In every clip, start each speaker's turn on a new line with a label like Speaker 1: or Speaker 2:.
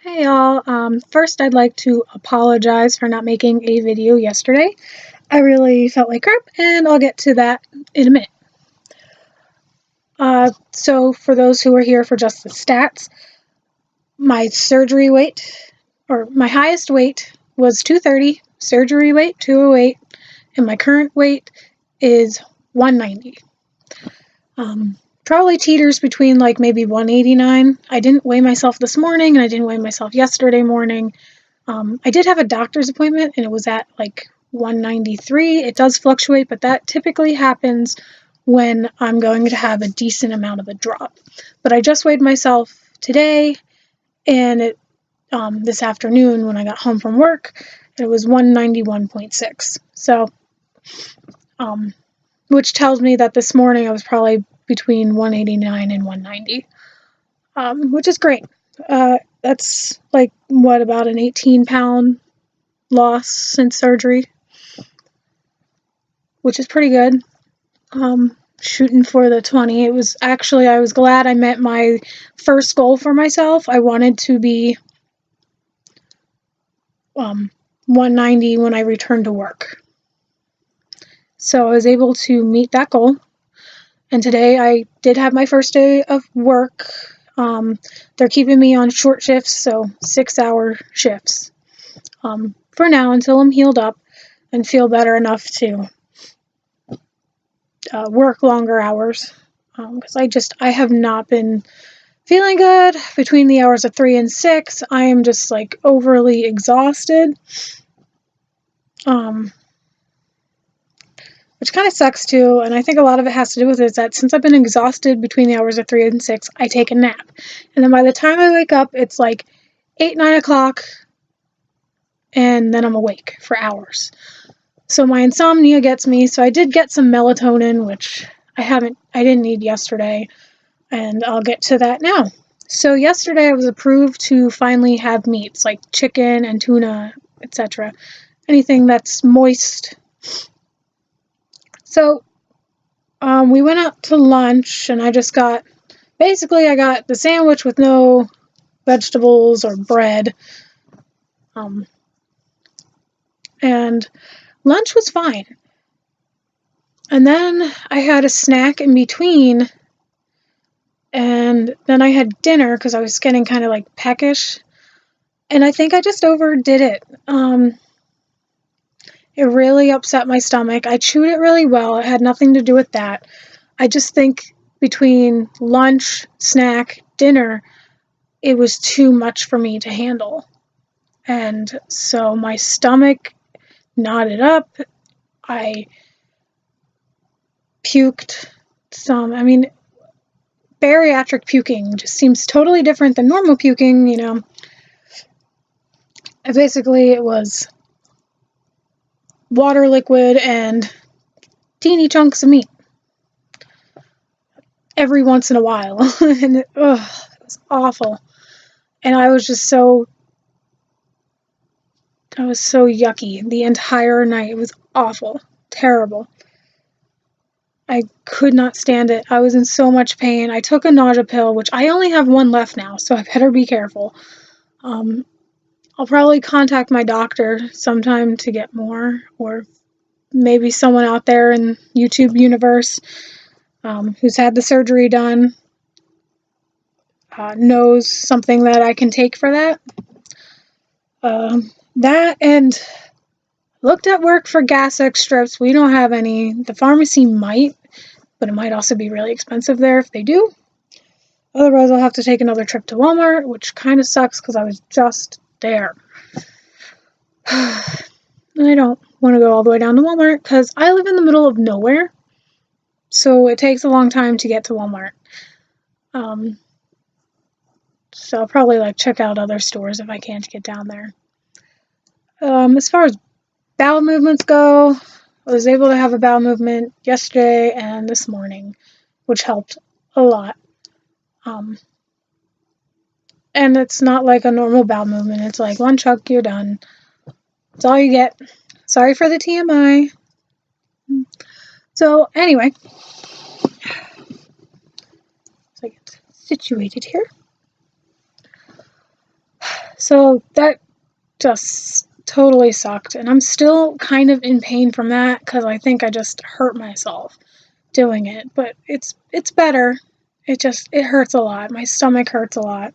Speaker 1: Hey y'all, first I'd like to apologize for not making a video yesterday. I really felt like crap, and I'll get to that in a minute. So for those who are here for just the stats, my surgery weight, or my highest weight was 230, surgery weight 208, and my current weight is 190. Probably teeters between like maybe 189. I didn't weigh myself this morning, and I didn't weigh myself yesterday morning. I did have a doctor's appointment, and it was at like 193. It does fluctuate, but that typically happens when I'm going to have a decent amount of a drop. But I just weighed myself today, and this afternoon when I got home from work, it was 191.6. So, which tells me that this morning I was probably between 189 and 190, which is great. That's like, what, about an 18-pound loss since surgery, which is pretty good. Shooting for the 20. I was glad I met my first goal for myself. I wanted to be 190 when I returned to work. So I was able to meet that goal. And today I did have my first day of work. They're keeping me on short shifts, so 6-hour shifts for now until I'm healed up and feel better enough to work longer hours. Because I have not been feeling good between the hours of 3 and 6. I am just like overly exhausted. Which kind of sucks too, and I think a lot of it has to do with it is that since I've been exhausted between the hours of 3 and 6, I take a nap. And then by the time I wake up, it's like 8, 9 o'clock, and then I'm awake for hours. So my insomnia gets me, so I did get some melatonin, which I didn't need yesterday, and I'll get to that now. So yesterday I was approved to finally have meats, like chicken and tuna, etc. Anything that's moist. So we went out to lunch, and I got the sandwich with no vegetables or bread. And lunch was fine. And then I had a snack in between, and then I had dinner because I was getting kind of like peckish. And I think I just overdid it. It really upset my stomach. I chewed it really well. It had nothing to do with that. I just think between lunch, snack, dinner, it was too much for me to handle. And so my stomach knotted up. I puked some. I mean, bariatric puking just seems totally different than normal puking, you know. Basically, it was water, liquid, and teeny chunks of meat every once in a while. And it was awful. And I was so yucky the entire night. It was awful. Terrible. I could not stand it. I was in so much pain. I took a nausea pill, which I only have one left now, so I better be careful. I'll probably contact my doctor sometime to get more, or maybe someone out there in YouTube universe who's had the surgery done knows something that I can take for that. That, and looked at work for Gastric strips. We don't have any. The pharmacy might, but it might also be really expensive there if they do. Otherwise, I'll have to take another trip to Walmart, which kind of sucks because I was just there. I don't want to go all the way down to Walmart because I live in the middle of nowhere, so it takes a long time to get to Walmart. So I'll probably check out other stores if I can't get down there. As far as bowel movements go, I was able to have a bowel movement yesterday and this morning, which helped a lot. And it's not like a normal bowel movement. It's like one chug, you're done. That's all you get. Sorry for the TMI. So anyway, so I get situated here. So that just totally sucked. And I'm still kind of in pain from that because I think I just hurt myself doing it. But it's better. It hurts a lot. My stomach hurts a lot.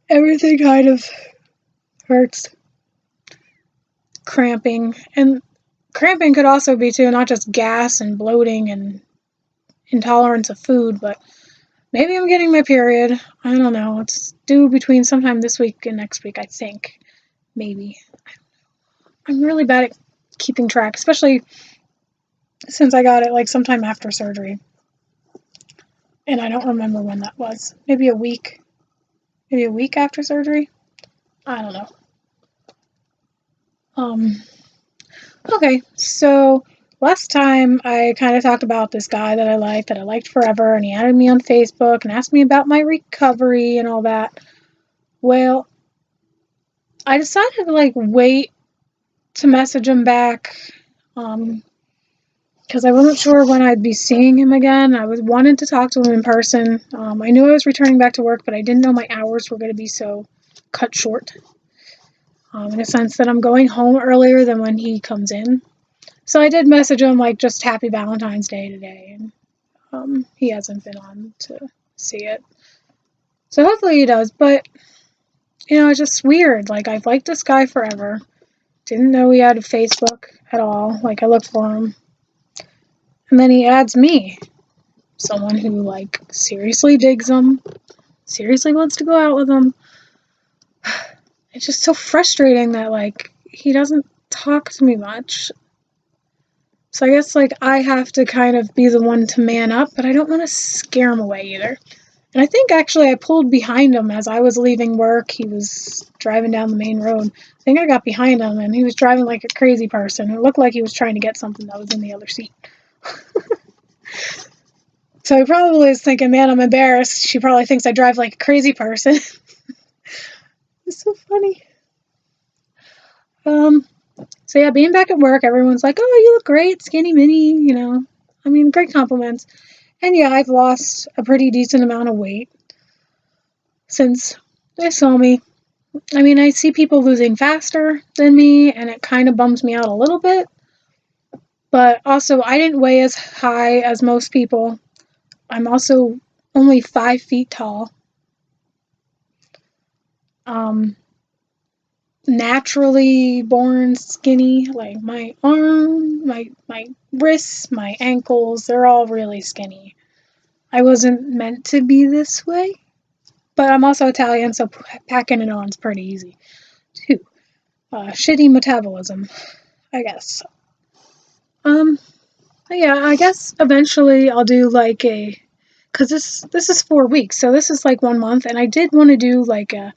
Speaker 1: Everything kind of hurts. Cramping. And cramping could also be too, not just gas and bloating and intolerance of food, but maybe I'm getting my period. I don't know. It's due between sometime this week and next week, I think. Maybe. I'm really bad at keeping track, especially since I got it like sometime after surgery. And I don't remember when that was. Maybe a week after surgery? I don't know. Okay, so last time I kind of talked about this guy that I liked forever, and he added me on Facebook and asked me about my recovery and all that. Well, I decided to wait to message him back, because I wasn't sure when I'd be seeing him again. I wanted to talk to him in person. I knew I was returning back to work, but I didn't know my hours were going to be so cut short. In a sense that I'm going home earlier than when he comes in. So I did message him just Happy Valentine's Day today, and he hasn't been on to see it. So hopefully he does, but it's just weird. I've liked this guy forever. Didn't know he had a Facebook at all. I looked for him. And then he adds me. Someone who seriously digs him, seriously wants to go out with him. It's just so frustrating that he doesn't talk to me much. So I guess I have to kind of be the one to man up, but I don't want to scare him away either. And I think actually I pulled behind him as I was leaving work. He was driving down the main road. I think I got behind him and he was driving like a crazy person. It looked like he was trying to get something that was in the other seat. So he probably is thinking, man, I'm embarrassed. She probably thinks I drive like a crazy person. It's so funny. So yeah, being back at work, everyone's like, oh, you look great, skinny mini, great compliments. And yeah, I've lost a pretty decent amount of weight since they saw me. I see people losing faster than me, and it kind of bums me out a little bit. But also, I didn't weigh as high as most people. I'm also only 5 feet tall. Naturally born skinny, my arm, my wrists, my ankles, they're all really skinny. I wasn't meant to be this way, but I'm also Italian, so packing it on's pretty easy too. Shitty metabolism, I guess. Yeah, I guess eventually I'll do because this is 4 weeks, so this is 1 month, and I did want to do a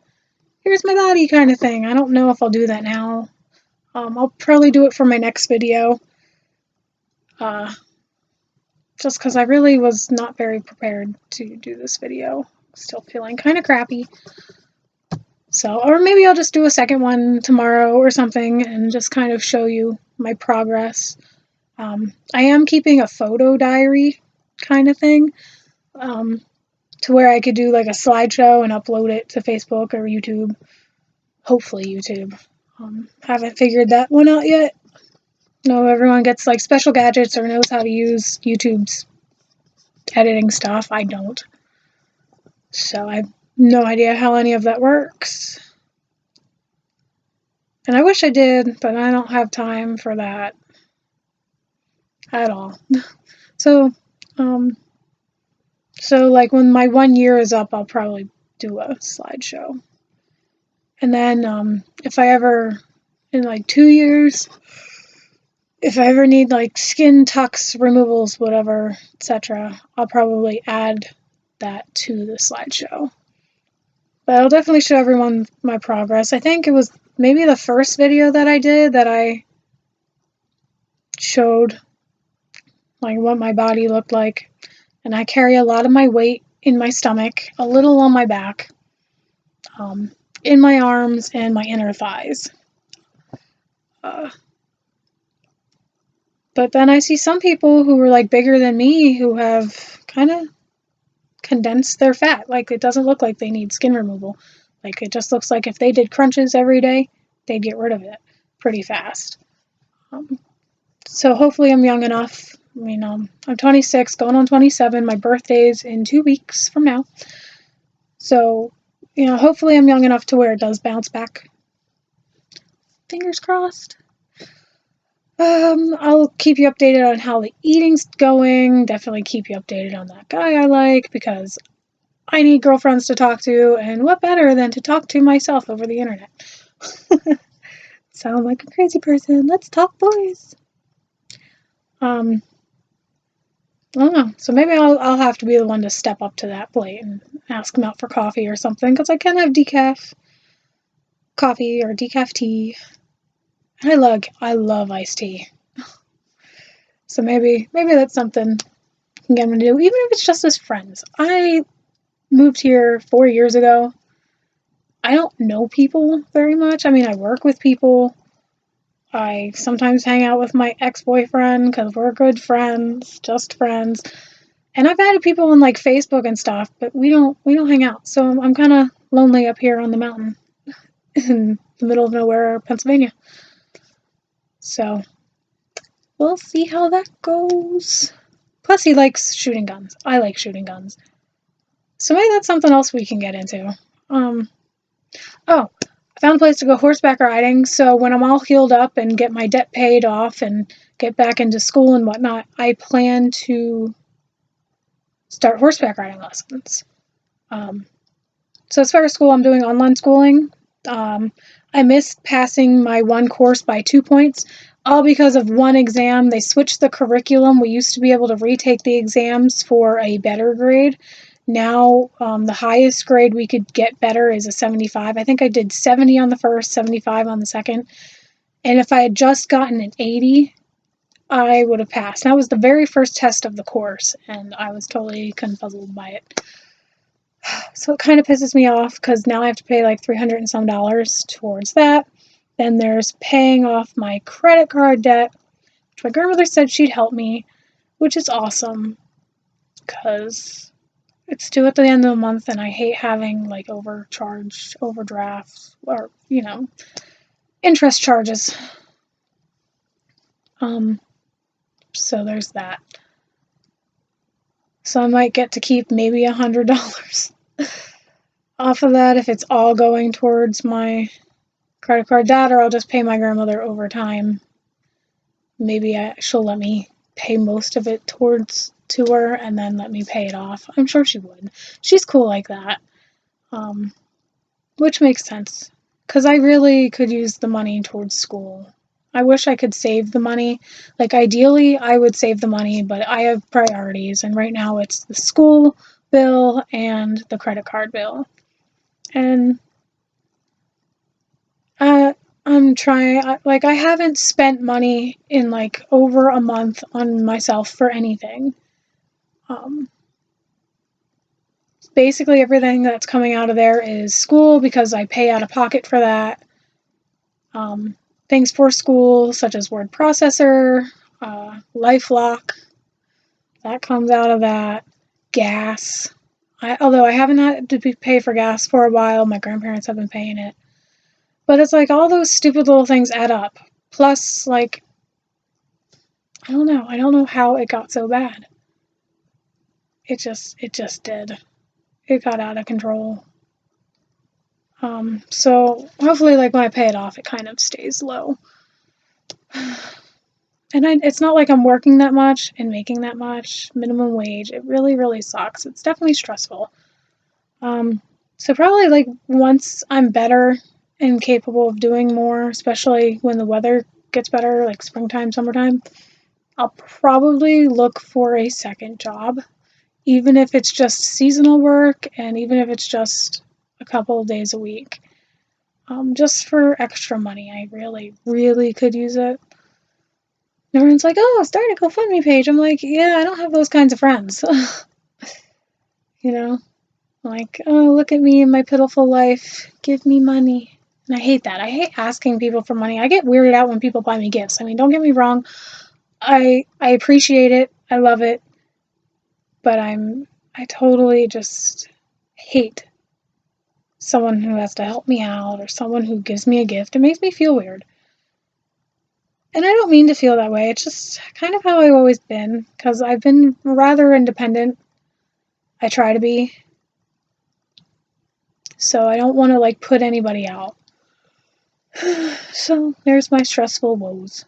Speaker 1: here's my body kind of thing. I don't know if I'll do that now. I'll probably do it for my next video. Just because I really was not very prepared to do this video. Still feeling kind of crappy. So, or maybe I'll just do a second one tomorrow or something and just kind of show you my progress. I am keeping a photo diary kind of thing. To where I could do a slideshow and upload it to Facebook or YouTube. Hopefully YouTube. Haven't figured that one out yet. No, everyone gets special gadgets or knows how to use YouTube's editing stuff. I don't. So I have no idea how any of that works. And I wish I did, but I don't have time for that at all. So, when my 1 year is up, I'll probably do a slideshow. And then, if I ever, in 2 years, if I ever need skin tucks, removals, whatever, etc., I'll probably add that to the slideshow. But I'll definitely show everyone my progress. I think it was maybe the first video that I did that I showed what my body looked like. And I carry a lot of my weight in my stomach, a little on my back, in my arms, and my inner thighs. But then I see some people who are bigger than me who have kind of condensed their fat. It doesn't look like they need skin removal. Like, it just looks like if they did crunches every day, they'd get rid of it pretty fast. So hopefully I'm young enough. I mean, I'm 26, going on 27. My birthday's in 2 weeks from now. So, hopefully I'm young enough to where it does bounce back. Fingers crossed. I'll keep you updated on how the eating's going. Definitely keep you updated on that guy I like, because I need girlfriends to talk to, and what better than to talk to myself over the internet? Sound like a crazy person. Let's talk boys. I don't know. So maybe I'll have to be the one to step up to that plate and ask him out for coffee or something, because I can have decaf coffee or decaf tea. I love iced tea. So maybe that's something I can get him to do, even if it's just as friends. I moved here 4 years ago. I don't know people very much. I mean, I work with people. I sometimes hang out with my ex-boyfriend because we're good friends, just friends. And I've added people on like Facebook and stuff, but we don't hang out. So I'm kind of lonely up here on the mountain in the middle of nowhere, Pennsylvania. So we'll see how that goes. Plus, he likes shooting guns. I like shooting guns. So maybe that's something else we can get into. I found a place to go horseback riding, so when I'm all healed up and get my debt paid off and get back into school and whatnot, I plan to start horseback riding lessons. So as far as school, I'm doing online schooling. I missed passing my one course by 2 points, all because of one exam. They switched the curriculum. We used to be able to retake the exams for a better grade. Now, the highest grade we could get better is a 75. I think I did 70 on the first, 75 on the second. And if I had just gotten an 80, I would have passed. That was the very first test of the course, and I was totally confuzzled by it. So it kind of pisses me off, because now I have to pay like $300 and some towards that. Then there's paying off my credit card debt, which my grandmother said she'd help me, which is awesome, because it's due at the end of the month, and I hate having like overdrafts, or interest charges. So there's that. So I might get to keep maybe $100 off of that if it's all going towards my credit card debt, or I'll just pay my grandmother over time. Maybe she'll let me pay most of it to her and then let me pay it off. I'm sure she would. She's cool like that, which makes sense, because I really could use the money towards school. I wish I could save the money. Like, ideally, I would save the money, but I have priorities, and right now it's the school bill and the credit card bill. And I'm trying, I haven't spent money in like over a month on myself for anything. Basically everything that's coming out of there is school, because I pay out of pocket for that. Things for school, such as word processor, LifeLock, that comes out of that. Gas. Although I haven't had to pay for gas for a while, my grandparents have been paying it. But it's like all those stupid little things add up. Plus, like, I don't know how it got so bad. It just did. It got out of control. So hopefully, like, when I pay it off, it kind of stays low. And it's not like I'm working that much and making that much minimum wage. It really, really sucks. It's definitely stressful. So probably, like, once I'm better and capable of doing more, especially when the weather gets better, like springtime, summertime, I'll probably look for a second job, even if it's just seasonal work and even if it's just a couple of days a week, just for extra money. I really, really could use it. And everyone's like, oh, start a GoFundMe page. I'm like, yeah, I don't have those kinds of friends. Like, oh, look at me and my pitiful life. Give me money. And I hate that. I hate asking people for money. I get weirded out when people buy me gifts. I mean, don't get me wrong. I appreciate it. I love it. But I totally just hate someone who has to help me out or someone who gives me a gift. It makes me feel weird. And I don't mean to feel that way. It's just kind of how I've always been, because I've been rather independent. I try to be. So I don't want to like put anybody out. So there's my stressful woes.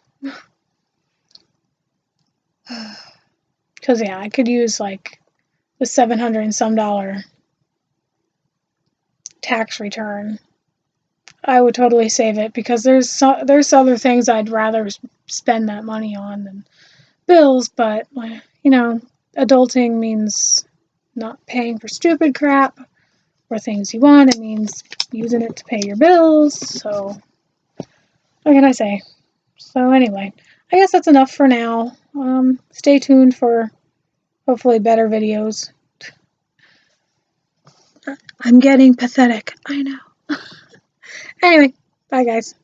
Speaker 1: Because yeah, I could use like the $700 and some tax return. I would totally save it, because there's other things I'd rather spend that money on than bills. But you know, adulting means not paying for stupid crap or things you want. It means using it to pay your bills. So what can I say? So anyway, I guess that's enough for now. Stay tuned for hopefully better videos. I'm getting pathetic. I know. Anyway, bye guys.